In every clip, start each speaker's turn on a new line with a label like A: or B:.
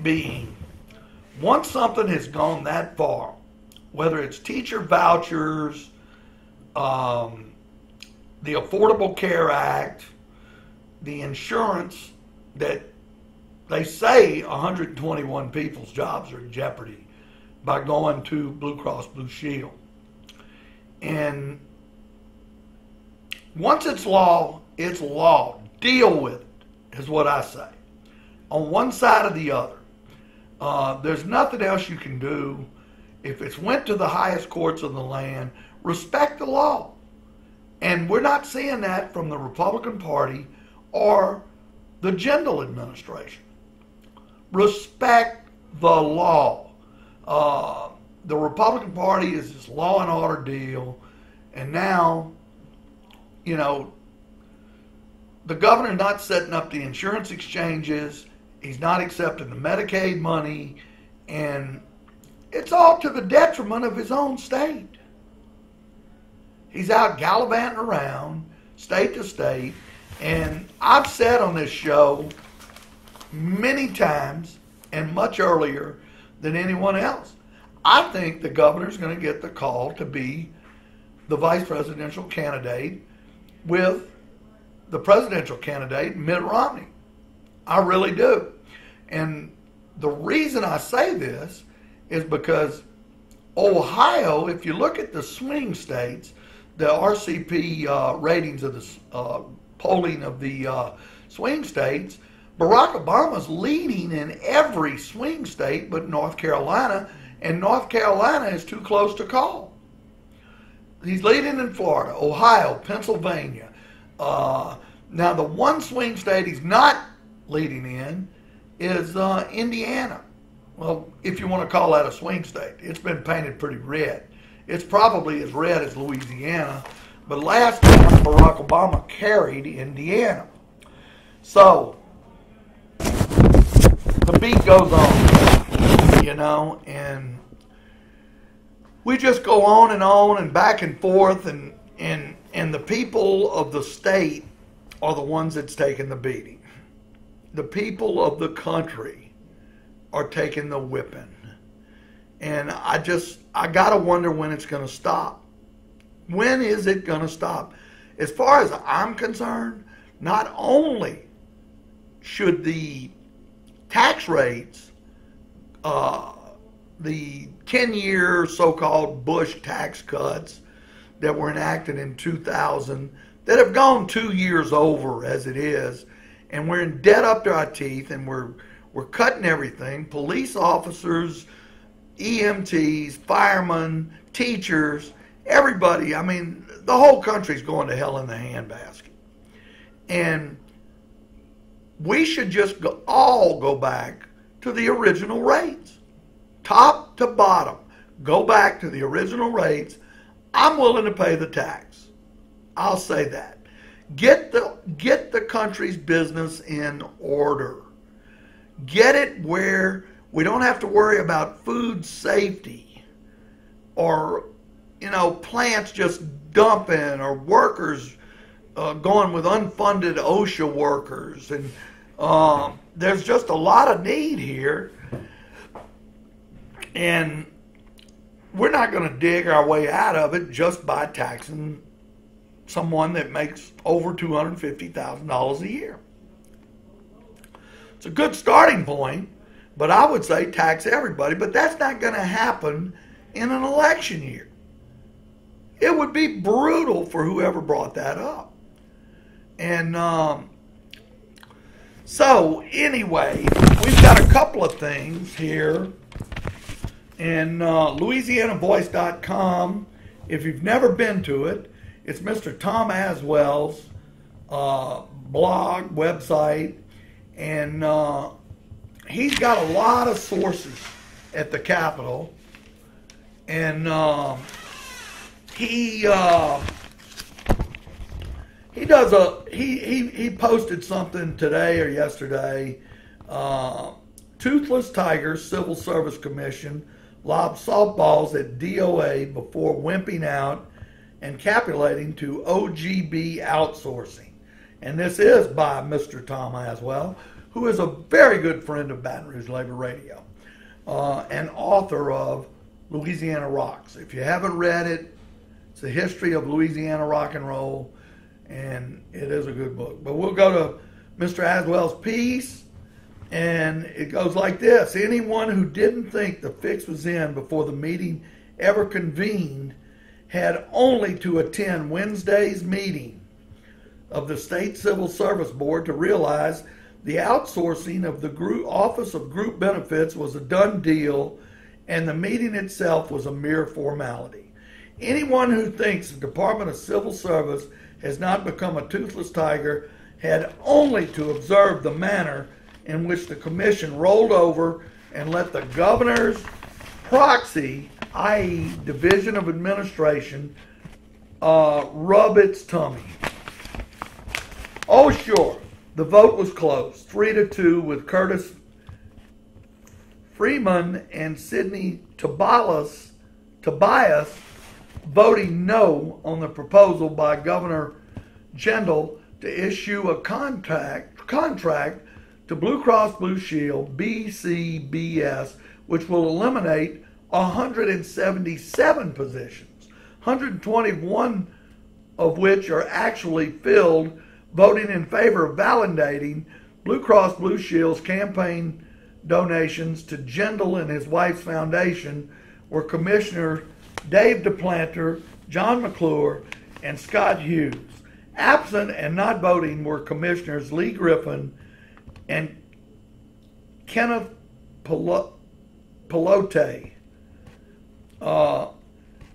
A: being, once something has gone that far, whether it's teacher vouchers, the Affordable Care Act, the insurance that they say 121 people's jobs are in jeopardy by going to Blue Cross Blue Shield. And once it's law, it's law. Deal with it, is what I say. On one side or the other. There's nothing else you can do. If it's went to the highest courts of the land, respect the law. And we're not seeing that from the Republican Party or the Jindal administration. Respect the law. The Republican Party is this law and order deal, and now, you know, the governor's not setting up the insurance exchanges. He's not accepting the Medicaid money, and it's all to the detriment of his own state. He's out gallivanting around state to state, and I've said on this show many times and much earlier than anyone else, I think the governor's going to get the call to be the vice presidential candidate with the presidential candidate, Mitt Romney. I really do. And the reason I say this is because Ohio, if you look at the swing states, the RCP ratings of the polling of the swing states, Barack Obama's leading in every swing state but North Carolina, and North Carolina is too close to call. He's leading in Florida, Ohio, Pennsylvania. Now, the one swing state he's not leading in is Indiana. Well, if you want to call that a swing state, it's been painted pretty red. It's probably as red as Louisiana, but last time Barack Obama carried Indiana. So, the beat goes on, you know, and we just go on and back and forth, and the people of the state are the ones that's taking the beating. The people of the country are taking the whipping. And I got to wonder when it's going to stop. When is it going to stop? As far as I'm concerned, not only should the tax rates, the 10-year so-called Bush tax cuts that were enacted in 2000, that have gone 2 years over as it is, and we're in debt up to our teeth, and we're cutting everything. Police officers, EMTs, firemen, teachers, everybody. I mean, the whole country's going to hell in the handbasket. And we should just all go back to the original rates. Top to bottom. Go back to the original rates. I'm willing to pay the tax. I'll say that. Get the country's business in order. Get it where we don't have to worry about food safety or, you know, plants just dumping or workers going with unfunded OSHA workers. And there's just a lot of need here. And we're not going to dig our way out of it just by taxing someone that makes over $250,000 a year. It's a good starting point, but I would say tax everybody. But that's not going to happen in an election year. It would be brutal for whoever brought that up. And so anyway, we've got a couple of things here. And LouisianaVoice.com, if you've never been to it, it's Mr. Tom Aswell's blog, website, and he's got a lot of sources at the Capitol. And he posted something today or yesterday. Toothless Tiger Civil Service Commission lobs softballs at DOA before wimping out and capitulating to OGB outsourcing. And this is by Mr. Tom Aswell, who is a very good friend of Baton Rouge Labor Radio, and author of Louisiana Rocks. If you haven't read it, it's a history of Louisiana rock and roll, and it is a good book. But we'll go to Mr. Aswell's piece, and it goes like this. Anyone who didn't think the fix was in before the meeting ever convened had only to attend Wednesday's meeting of the State Civil Service Board to realize the outsourcing of the Office of Group Benefits was a done deal, and the meeting itself was a mere formality. Anyone who thinks the Department of Civil Service has not become a toothless tiger had only to observe the manner in which the commission rolled over and let the governor's proxy, i.e. Division of Administration, rub its tummy. Oh, sure, the vote was close, 3-2, with Curtis Freeman and Sidney Tobias voting no on the proposal by Governor Jindal to issue a contract to Blue Cross Blue Shield, BCBS, which will eliminate 177 positions, 121 of which are actually filled, voting in favor of validating Blue Cross Blue Shield's campaign donations to Jindal and his wife's foundation were Commissioner Dave DePlanter, John McClure, and Scott Hughes. Absent and not voting were Commissioners Lee Griffin and Kenneth Pelote.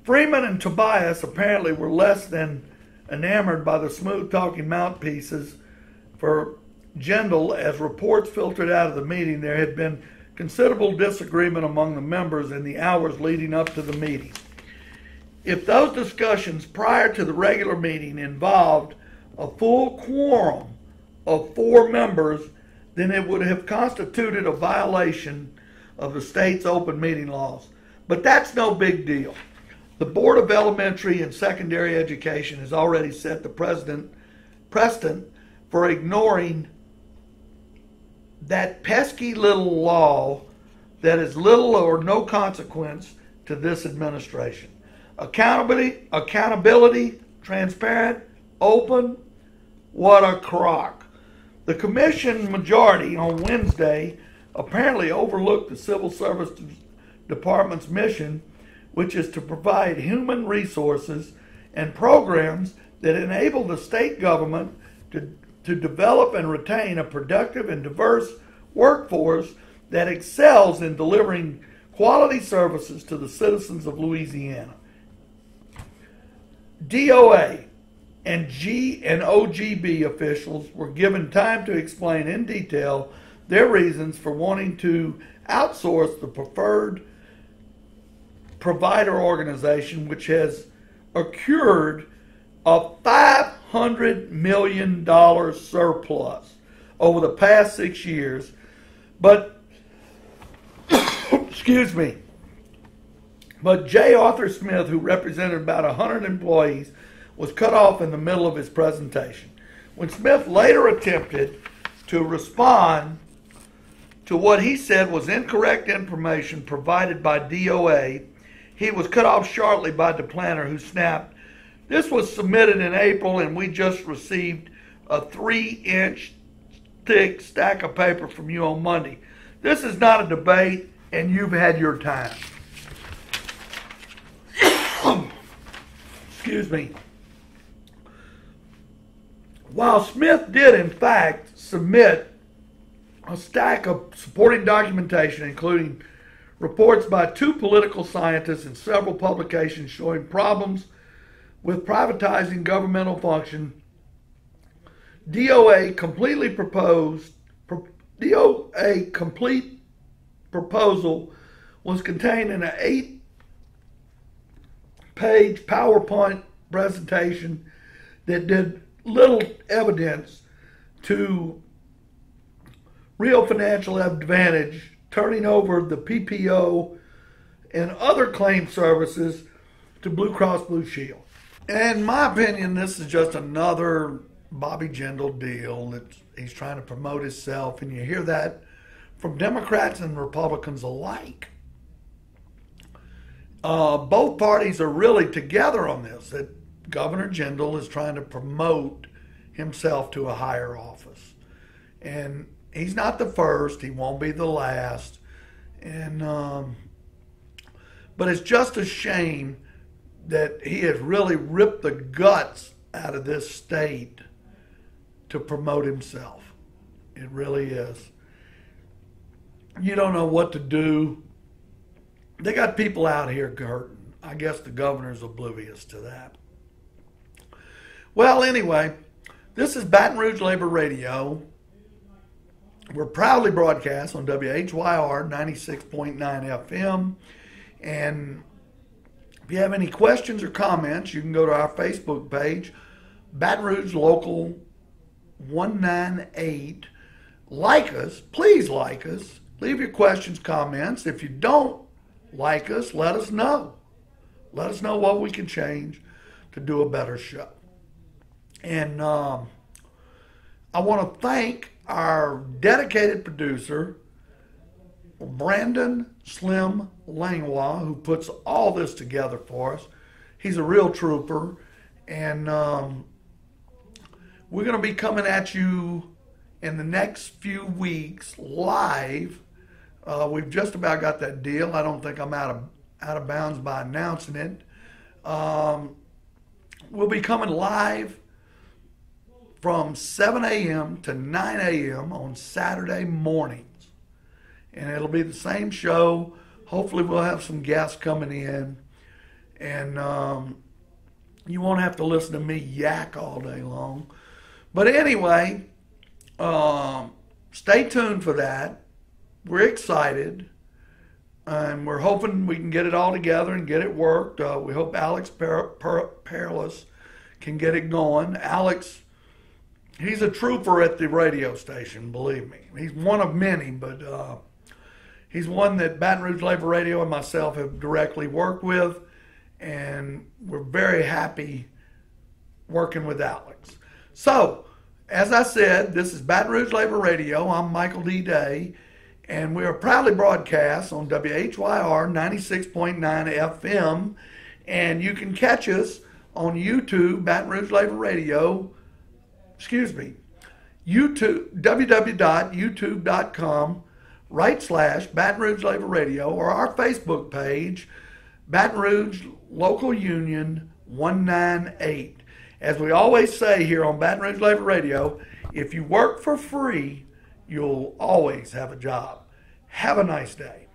A: Freeman and Tobias apparently were less than enamored by the smooth-talking mouthpieces for Jindal. As reports filtered out of the meeting, there had been considerable disagreement among the members in the hours leading up to the meeting. If those discussions prior to the regular meeting involved a full quorum of 4 members, then it would have constituted a violation of the state's open meeting laws. But that's no big deal. The Board of Elementary and Secondary Education has already set the precedent for ignoring that pesky little law that is little or no consequence to this administration. Accountability, transparent, open, what a crock. The commission majority on Wednesday apparently overlooked the Civil Service Department's mission, which is to provide human resources and programs that enable the state government to develop and retain a productive and diverse workforce that excels in delivering quality services to the citizens of Louisiana. DOA and OGB officials were given time to explain in detail their reasons for wanting to outsource the preferred provider organization, which has accrued a $500 million surplus over the past 6 years. But, excuse me, but J. Arthur Smith, who represented about 100 employees, was cut off in the middle of his presentation. When Smith later attempted to respond to what he said was incorrect information provided by DOA, he was cut off shortly by DePlanter, who snapped, "This was submitted in April and we just received a 3-inch thick stack of paper from you on Monday. This is not a debate and you've had your time." Excuse me. While Smith did in fact submit a stack of supporting documentation, including reports by 2 political scientists and several publications showing problems with privatizing governmental function, DOA complete proposal was contained in an 8-page PowerPoint presentation that did little evidence to real financial advantage, turning over the PPO and other claim services to Blue Cross Blue Shield. And in my opinion, this is just another Bobby Jindal deal that he's trying to promote himself, and you hear that from Democrats and Republicans alike. Both parties are really together on this, that Governor Jindal is trying to promote himself to a higher office. And he's not the first, he won't be the last. And but it's just a shame that he has really ripped the guts out of this state to promote himself. It really is. You don't know what to do. They got people out here hurting. I guess the governor's oblivious to that. Well, anyway, this is Baton Rouge Labor Radio. We're proudly broadcast on WHYR 96.9 FM. And if you have any questions or comments, you can go to our Facebook page, Baton Rouge Local 198. Like us. Please like us. Leave your questions, comments. If you don't like us, let us know. Let us know what we can change to do a better show. And I want to thank our dedicated producer, Brandon Slim Langlois, who puts all this together for us. He's a real trooper. And we're going to be coming at you in the next few weeks live. We've just about got that deal. I don't think I'm out of bounds by announcing it. We'll be coming live from 7 a.m. to 9 a.m. on Saturday mornings. And it'll be the same show. Hopefully we'll have some guests coming in. And you won't have to listen to me yak all day long. But anyway, stay tuned for that. We're excited, and we're hoping we can get it all together and get it worked. We hope Alex Perilous can get it going. Alex, he's a trooper at the radio station, believe me. He's one of many, but he's one that Baton Rouge Labor Radio and myself have directly worked with, and we're very happy working with Alex. So, as I said, this is Baton Rouge Labor Radio. I'm Michael D. Day. And we are proudly broadcast on WHYR 96.9 FM. And you can catch us on YouTube, Baton Rouge Labor Radio. YouTube, www.youtube.com/Baton Rouge Labor Radio, or our Facebook page, Baton Rouge Local Union 198. As we always say here on Baton Rouge Labor Radio, if you work for free, you'll always have a job. Have a nice day.